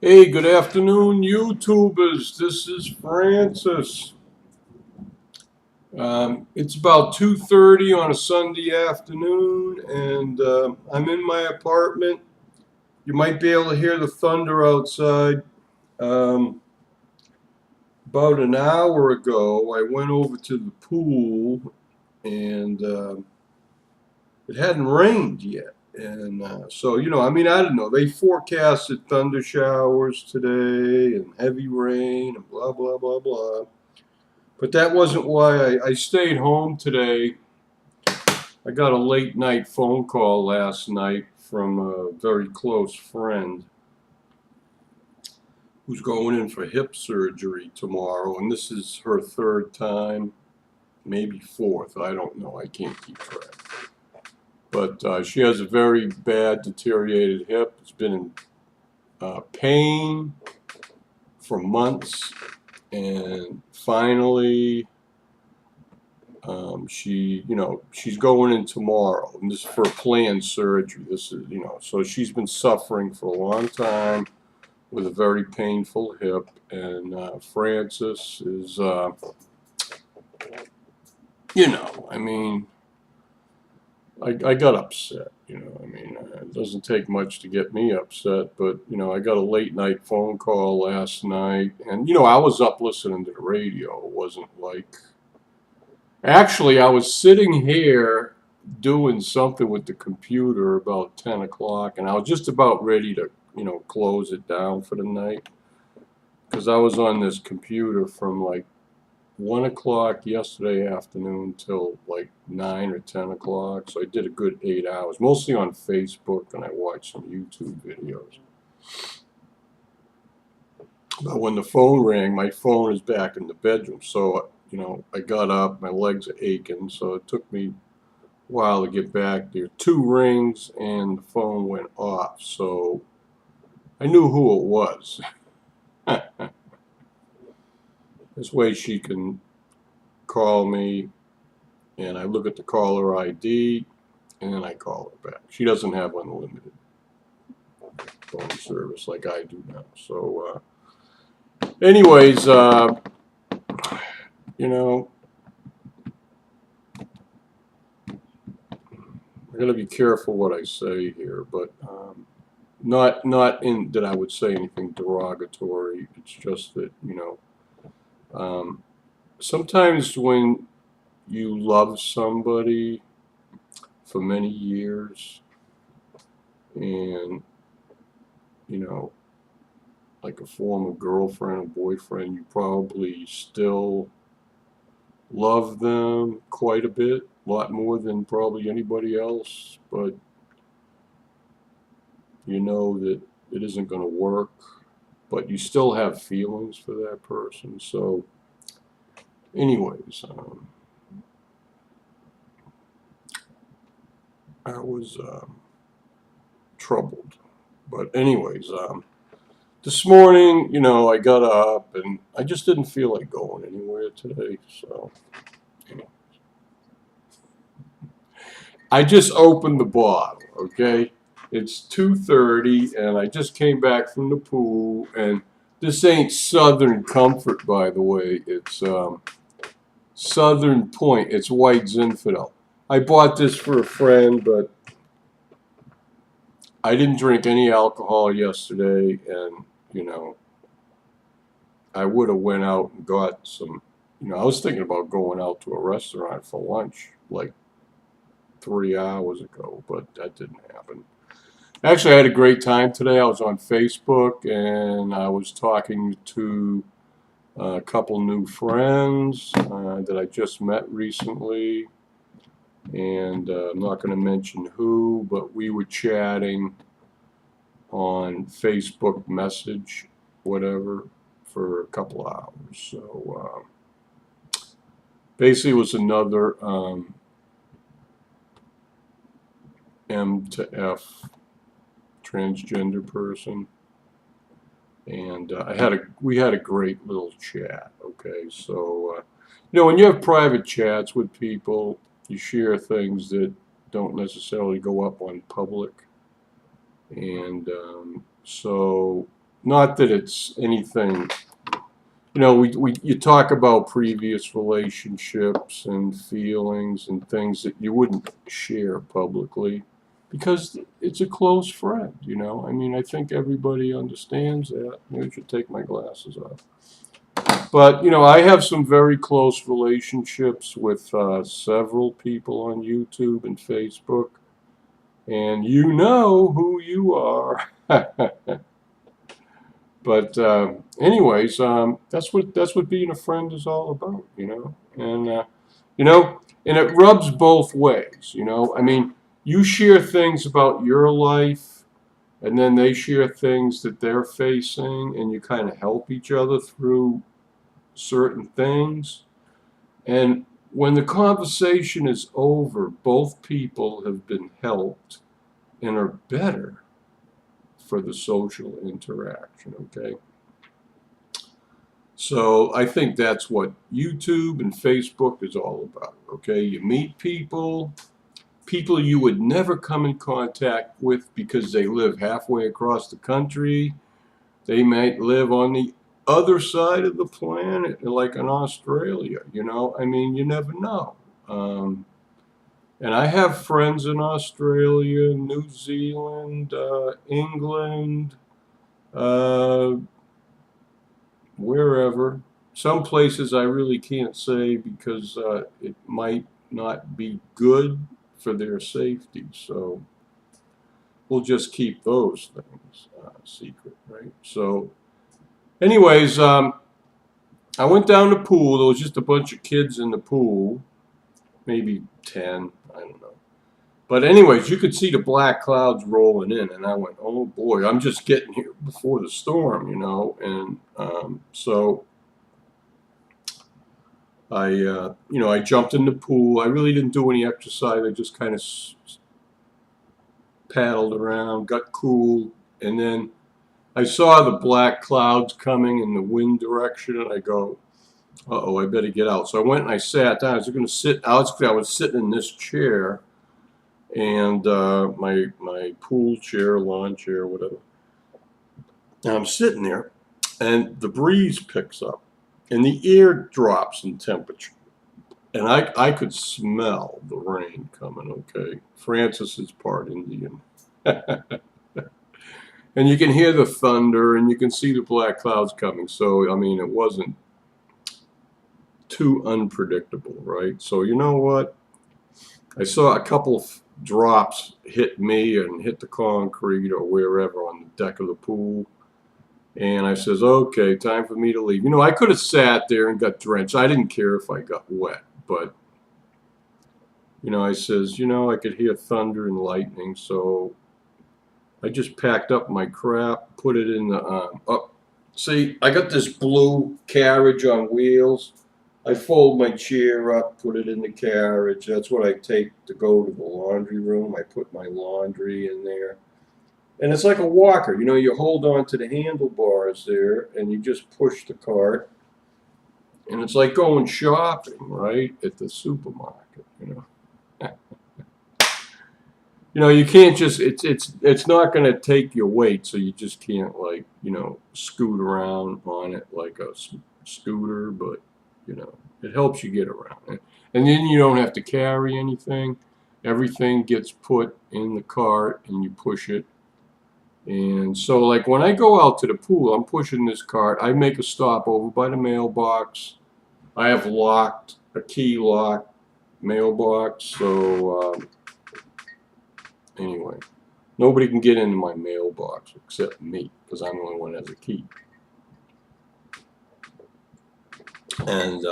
Hey, good afternoon, YouTubers. This is Fran-Sez. It's about 2:30 on a Sunday afternoon, and I'm in my apartment. You might be able to hear the thunder outside. Um, about an hour ago, I went over to the pool, and it hadn't rained yet. And so, I mean, I don't know. They forecasted thunder showers today and heavy rain and blah, blah, blah, blah. But that wasn't why I stayed home today. I got a late night phone call last night from a very close friend who's going in for hip surgery tomorrow. And this is her third time, maybe fourth. I don't know. I can't keep track. But she has a very bad deteriorated hip. It's been in pain for months, and finally she's going in tomorrow, and this is for planned surgery. This is, so she's been suffering for a long time with a very painful hip, and Fran-Sez is, I mean, I got upset, I mean, it doesn't take much to get me upset, but, I got a late night phone call last night, and, I was up listening to the radio. It wasn't like, actually, I was sitting here doing something with the computer about 10 o'clock, and I was just about ready to, close it down for the night, because I was on this computer from like 1 o'clock yesterday afternoon till like 9 or 10 o'clock. So I did a good 8 hours, mostly on Facebook, and I watched some YouTube videos. But when the phone rang, my phone is back in the bedroom. So, I got up, my legs are aching. So it took me a while to get back there. 2 rings and the phone went off. So I knew who it was. This way she can call me, and I look at the caller ID, and then I call her back. She doesn't have unlimited phone service like I do now. So, anyways, I gotta be careful what I say here, but not in that I would say anything derogatory. It's just that, sometimes when you love somebody for many years, and like a former girlfriend or boyfriend, you probably still love them quite a bit, a lot more than probably anybody else, but you know that it isn't going to work, but you still have feelings for that person. So anyways, I was troubled. But anyways, this morning, I got up and I just didn't feel like going anywhere today. So anyways, I just opened the bottle, okay? It's 2:30 and I just came back from the pool, and this ain't Southern Comfort, by the way. It's Southern Point. It's White ZinFANdel. I bought this for a friend, but I didn't drink any alcohol yesterday, and I would have went out and got some, I was thinking about going out to a restaurant for lunch like 3 hours ago, but that didn't happen. Actually, I had a great time today. I was on Facebook, and I was talking to a couple new friends that I just met recently, and I'm not going to mention who, but we were chatting on Facebook message, whatever, for a couple hours. So basically it was another M to F transgender person, and we had a great little chat. Okay, so when you have private chats with people, you share things that don't necessarily go up on public, and so not that it's anything. You know, you talk about previous relationships and feelings and things that you wouldn't share publicly because it's a close friend, you know. I mean, I think everybody understands that. Maybe I should take my glasses off. But, you know, I have some very close relationships with several people on YouTube and Facebook, and you know who you are. But anyways, that's what being a friend is all about, you know. And you know, and it rubs both ways, you know. I mean, you share things about your life, and then they share things that they're facing, and you kind of help each other through certain things. And when the conversation is over, both people have been helped and are better for the social interaction, okay? So I think that's what YouTube and Facebook is all about, okay? You meet people you would never come in contact with because they live halfway across the country. They might live on the other side of the planet, like in Australia, you know? I mean, you never know. And I have friends in Australia, New Zealand, England, wherever. Some places I really can't say because it might not be good for their safety. So we'll just keep those things secret, right? So anyways, I went down the pool. There was just a bunch of kids in the pool, maybe 10, I don't know. But anyways, you could see the black clouds rolling in, and I went, oh boy, I'm just getting here before the storm, you know. And so you know, I jumped in the pool. I really didn't do any exercise. I just kind of paddled around, got cool, and then I saw the black clouds coming in the wind direction, and I go, uh-oh, I better get out. So I went and I sat down. I was going to sit. I was sitting in this chair, and my pool chair, lawn chair, whatever. And I'm sitting there, and the breeze picks up, and the air drops in temperature. And I could smell the rain coming, okay? Fran-Sez is part Indian. And you can hear the thunder, and you can see the black clouds coming. So, I mean, it wasn't too unpredictable, right? So, you know what? I saw a couple of drops hit me and hit the concrete or wherever on the deck of the pool. And I says, okay, time for me to leave. You know, I could have sat there and got drenched. I didn't care if I got wet. But, you know, I says, you know, I could hear thunder and lightning. So I just packed up my crap, put it in the, see, I got this blue carriage on wheels. I fold my chair up, put it in the carriage. That's what I take to go to the laundry room. I put my laundry in there. And it's like a walker. You know, you hold on to the handlebars there, and you just push the cart. And it's like going shopping, right, at the supermarket, you know. You know, you can't just, it's not going to take your weight, so you just can't, like, you know, scoot around on it like a scooter, but, you know, it helps you get around. And then you don't have to carry anything. Everything gets put in the cart, and you push it. And so, like, when I go out to the pool, I'm pushing this cart. I make a stop over by the mailbox. I have a key locked mailbox, so anyway, nobody can get into my mailbox except me, because I'm the only one that has a key. And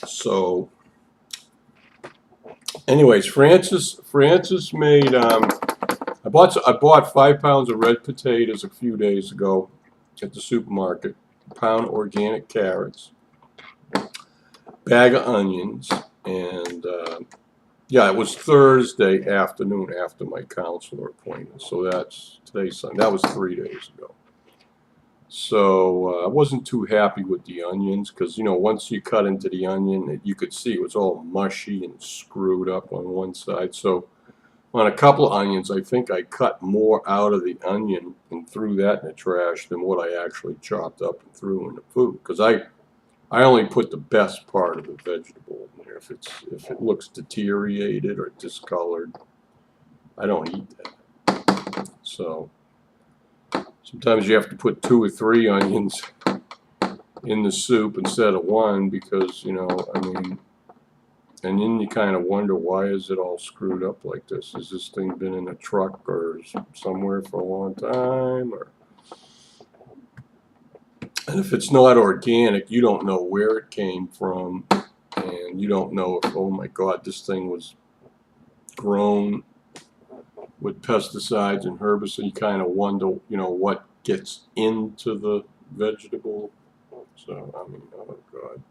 so, anyways, Fran-Sez made, I bought 5 pounds of red potatoes a few days ago at the supermarket, a pound of organic carrots, bag of onions, and yeah, it was Thursday afternoon after my counselor appointment. So that's today's Sunday. That was 3 days ago. So I wasn't too happy with the onions because, you know, once you cut into the onion, you could see it was all mushy and screwed up on one side. So On a couple of onions, I think I cut more out of the onion and threw that in the trash than what I actually chopped up and threw in the food. Because I only put the best part of the vegetable in there. If it looks deteriorated or discolored, I don't eat that. So sometimes you have to put 2 or 3 onions in the soup instead of 1 because, you know, I mean, and then you kind of wonder, why is it all screwed up like this? Has this thing been in a truck or somewhere for a long time? And if it's not organic, you don't know where it came from, and you don't know if, oh my God, this thing was grown with pesticides and herbicides. You kind of wonder, you know, what gets into the vegetable. So, I mean, oh God.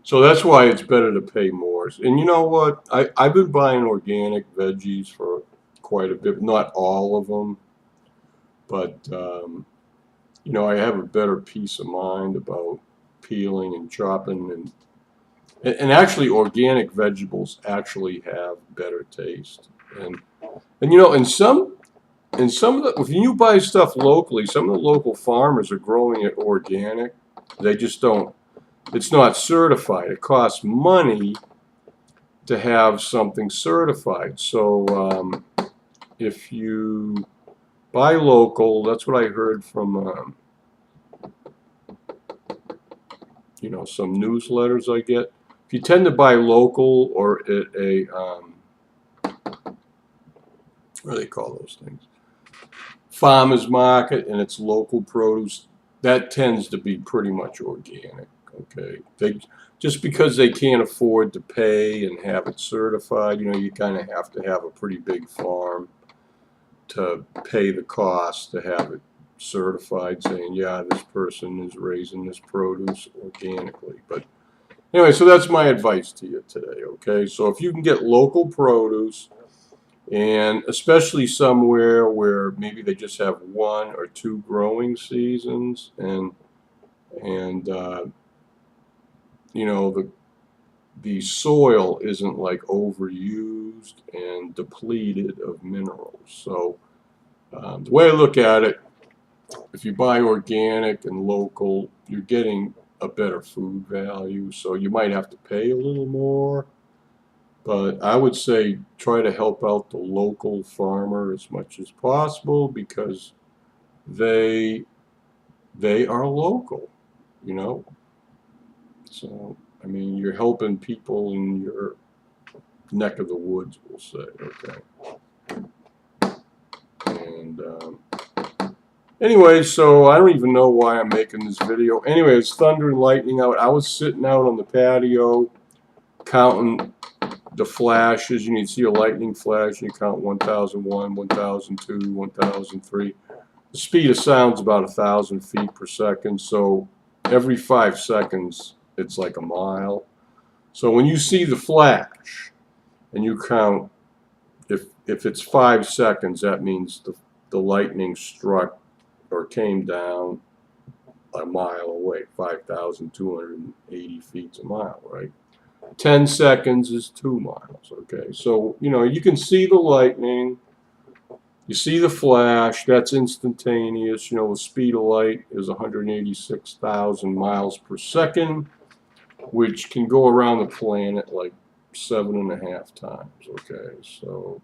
So that's why it's better to pay more. And you know what? I've been buying organic veggies for quite a bit. Not all of them. But, you know, I have a better peace of mind about peeling and chopping. And actually, organic vegetables actually have better taste. And you know, in some of the, if you buy stuff locally, some of the local farmers are growing it organic. They just don't. It's not certified. It costs money to have something certified. So if you buy local, that's what I heard from you know, some newsletters I get. If you tend to buy local or at a what do they call those things? Farmers market, and it's local produce, that tends to be pretty much organic. Okay, just because they can't afford to pay and have it certified, you know, you kind of have to have a pretty big farm to pay the cost to have it certified, saying, yeah, this person is raising this produce organically. But anyway, so that's my advice to you today. Okay, so if you can get local produce, and especially somewhere where maybe they just have 1 or 2 growing seasons, and you know, the soil isn't like overused and depleted of minerals. So the way I look at it, if you buy organic and local, you're getting a better food value. So you might have to pay a little more, but I would say try to help out the local farmer as much as possible, because they are local, you know. So, I mean, you're helping people in your neck of the woods, we'll say, okay. And anyway, so I don't even know why I'm making this video. Anyway, it's thunder and lightning out. I was sitting out on the patio counting the flashes. You need to see a lightning flash, and you count 1001, 1002, 1003. The speed of sound is about 1,000 feet per second, so every 5 seconds it's like a mile. So when you see the flash and you count, if it's 5 seconds, that means the lightning struck or came down a mile away. 5,280 feet's a mile, right? 10 seconds is 2 miles. Okay, so you know, you can see the lightning, you see the flash, that's instantaneous. You know, the speed of light is 186,000 miles per second, which can go around the planet like 7.5 times. Okay, so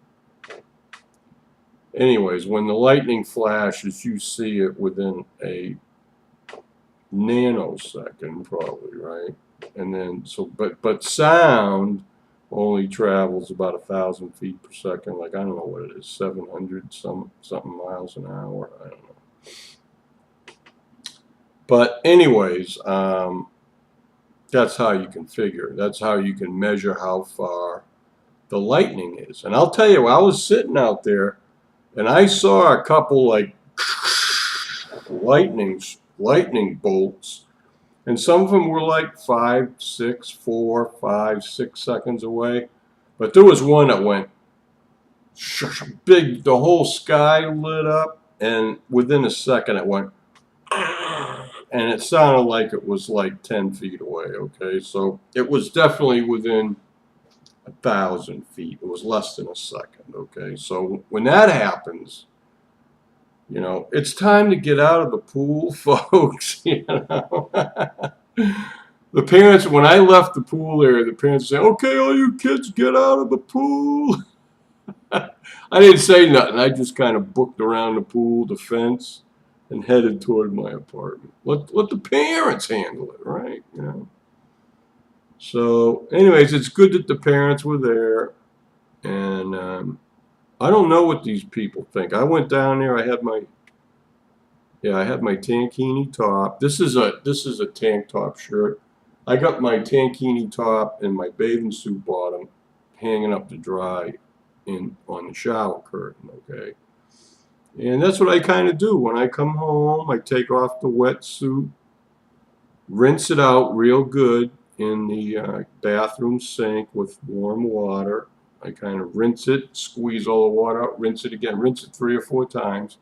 anyways, when the lightning flashes, you see it within a nanosecond, probably, right? And then, so, but sound only travels about 1,000 feet per second. Like, I don't know what it is, 700 something miles an hour. I don't know. But anyways, that's how you can figure. That's how you can measure how far the lightning is. And I'll tell you, I was sitting out there, and I saw a couple like lightning bolts. And some of them were like 5, 6, 4, 5, 6 seconds away. But there was one that went big, the whole sky lit up, and within a second it went, and it sounded like it was like 10 feet away, okay? So it was definitely within 1,000 feet. It was less than a second, okay? So when that happens, you know, it's time to get out of the pool, folks, you know. The parents, when I left the pool area, the parents say, okay, all you kids get out of the pool. I didn't say nothing. I just kind of booked around the pool, the fence, and headed toward my apartment. Let the parents handle it, right? You know. So, anyways, it's good that the parents were there, and I don't know what these people think. I went down there. I had my tankini top. This is a tank top shirt. I got my tankini top and my bathing suit bottom hanging up to dry on the shower curtain, okay? And that's what I kind of do. When I come home, I take off the wetsuit, rinse it out real good in the bathroom sink with warm water. I kind of rinse it, squeeze all the water out, rinse it again, rinse it 3 or 4 times,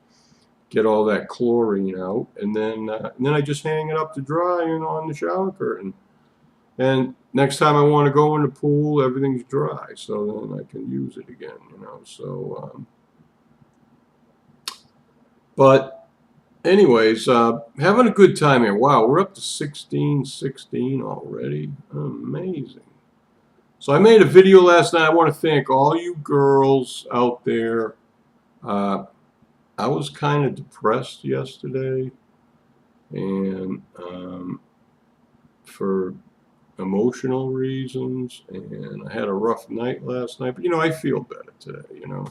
get all that chlorine out, and then I just hang it up to dry and on the shower curtain. And next time I want to go in the pool, everything's dry, so then I can use it again, you know. So, but anyways, having a good time here. Wow, we're up to 16 already. Amazing. So I made a video last night. I want to thank all you girls out there. I was kind of depressed yesterday, and for emotional reasons, and I had a rough night last night, but you know, I feel better today, you know.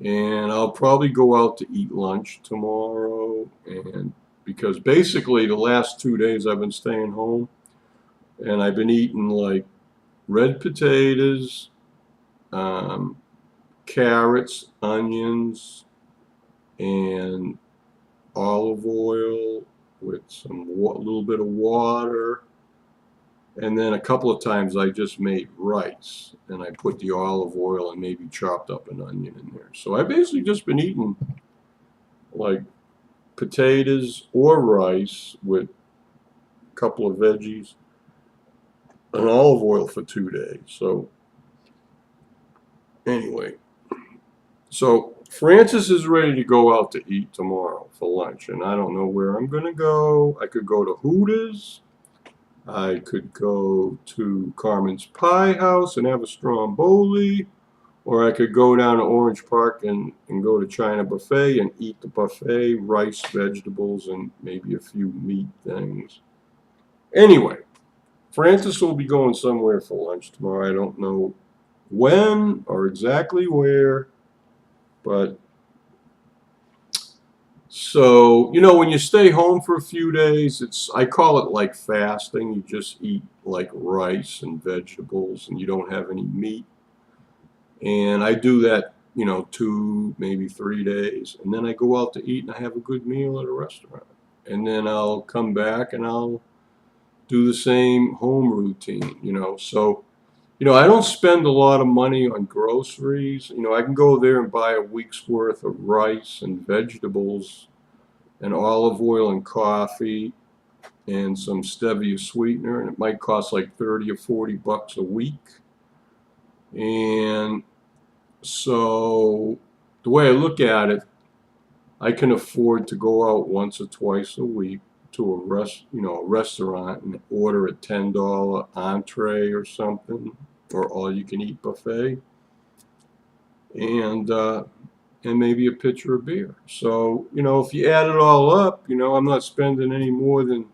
And I'll probably go out to eat lunch tomorrow, and because basically the last 2 days I've been staying home, and I've been eating like red potatoes, carrots, onions, and olive oil with some little bit of water. And then a couple of times I just made rice, and I put the olive oil and maybe chopped up an onion in there. So I've basically just been eating like potatoes or rice with a couple of veggies and olive oil for 2 days. So anyway, so Fran-Sez is ready to go out to eat tomorrow for lunch, and I don't know where I'm going to go. I could go to Hooters. I could go to Carmen's Pie House and have a stromboli, or I could go down to Orange Park and go to China Buffet and eat the buffet, rice, vegetables, and maybe a few meat things. Anyway, Fran-Sez will be going somewhere for lunch tomorrow. I don't know when or exactly where, but so, you know, when you stay home for a few days, I call it like fasting. You just eat like rice and vegetables, and you don't have any meat. And I do that, you know, 2, maybe 3 days. And then I go out to eat and I have a good meal at a restaurant. And then I'll come back and I'll do the same home routine, you know. So, you know, I don't spend a lot of money on groceries. You know, I can go there and buy a week's worth of rice and vegetables and olive oil and coffee and some stevia sweetener, and it might cost like 30 or 40 bucks a week. And so the way I look at it, I can afford to go out once or twice a week to a restaurant and order a $10 entree or something, or all-you-can-eat buffet, and maybe a pitcher of beer. So, you know, if you add it all up, you know, I'm not spending any more than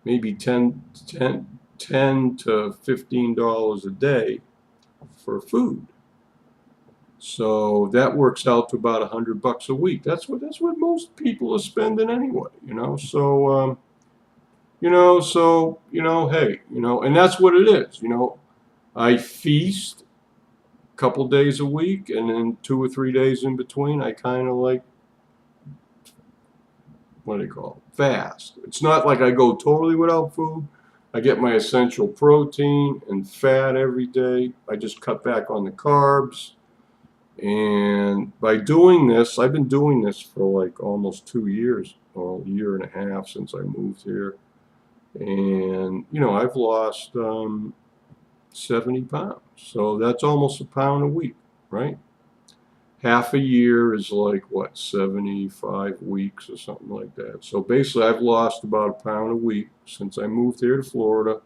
maybe $10 to $15 a day for food. So that works out to about $100 a week. That's what most people are spending anyway, you know. So hey, you know, and that's what it is, you know. I feast a couple days a week, and then 2 or 3 days in between, I kind of like, what do they call it? Fast. It's not like I go totally without food. I get my essential protein and fat every day. I just cut back on the carbs. And by doing this, I've been doing this for like almost 2 years, or a year and a half since I moved here. And, you know, I've lost 70 pounds. So that's almost a pound a week, right? Half a year is like, what, 75 weeks or something like that. So basically, I've lost about a pound a week since I moved here to Florida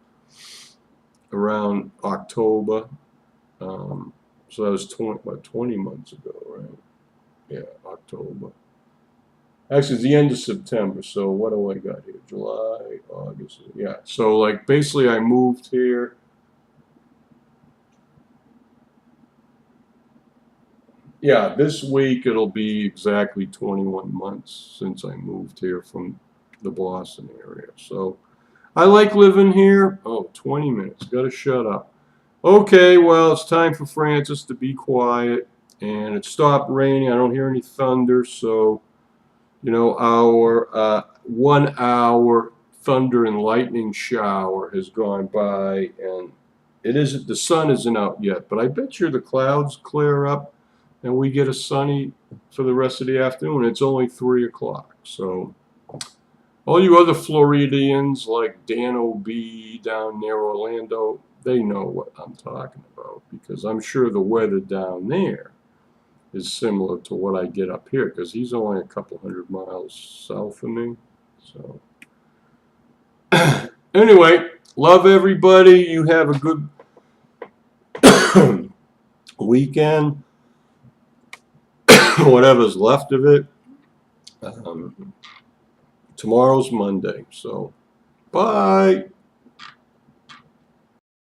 around October. So that was 20 months ago, right? Yeah, October. Actually, it's the end of September, so what do I got here? July, August, yeah. So, like, basically, I moved here. Yeah, this week it'll be exactly 21 months since I moved here from the Boston area. So, I like living here. Oh, 20 minutes. Gotta shut up. Okay, well, it's time for Fran-Sez to be quiet. And it stopped raining. I don't hear any thunder, so... You know, our 1 hour thunder and lightning shower has gone by, and the sun isn't out yet, but I bet you the clouds clear up and we get a sunny for the rest of the afternoon. It's only 3 o'clock. So all you other Floridians like Dan O.B. down near Orlando, they know what I'm talking about, because I'm sure the weather down there is similar to what I get up here, because he's only a couple 100 miles south of me. So anyway, love everybody. You have a good weekend, whatever's left of it. Tomorrow's Monday, so bye.